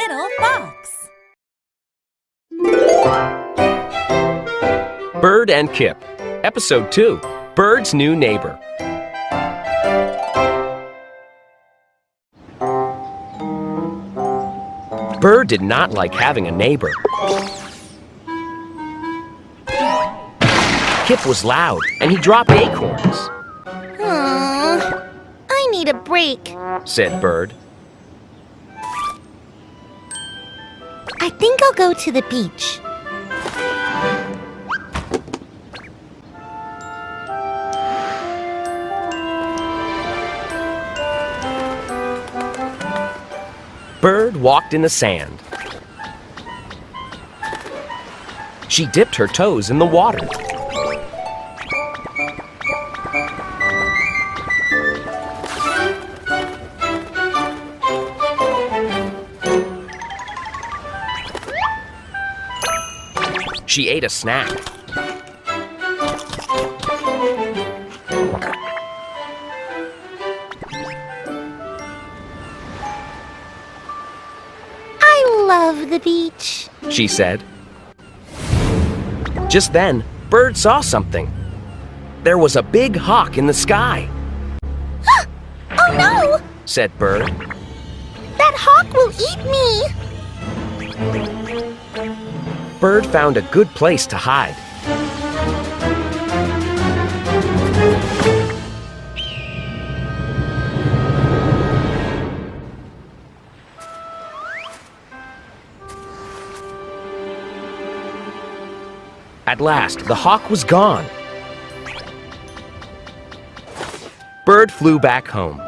little fox. Bird and Kip, Episode 2, Bird's New Neighbor. Bird did not like having a neighbor. Kip was loud, and he dropped acorns. I need a break, Said Bird. I think I'll go to the beach. Bird walked in the sand. She dipped her toes in the water. She ate a snack. I love the beach. She said. Just then, Bird saw something. There was a big hawk in the sky. Oh no! Said Bird. That hawk will eat me! Bird found a good place to hide. At last, the hawk was gone. Bird flew back home.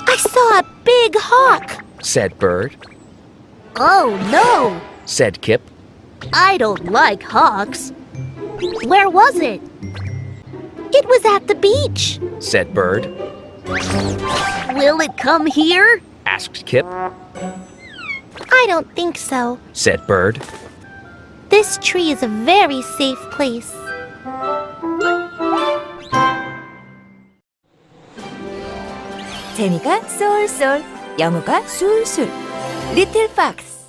I saw a big hawk! Said Bird. Oh no! Said Kip. I don't like hawks. Where was it? It was at the beach. Said Bird. Will it come here? Asked Kip. I don't think so. Said Bird. This tree is a very safe place. 재미가 쏠쏠, 영어가 술술. 리틀팍스.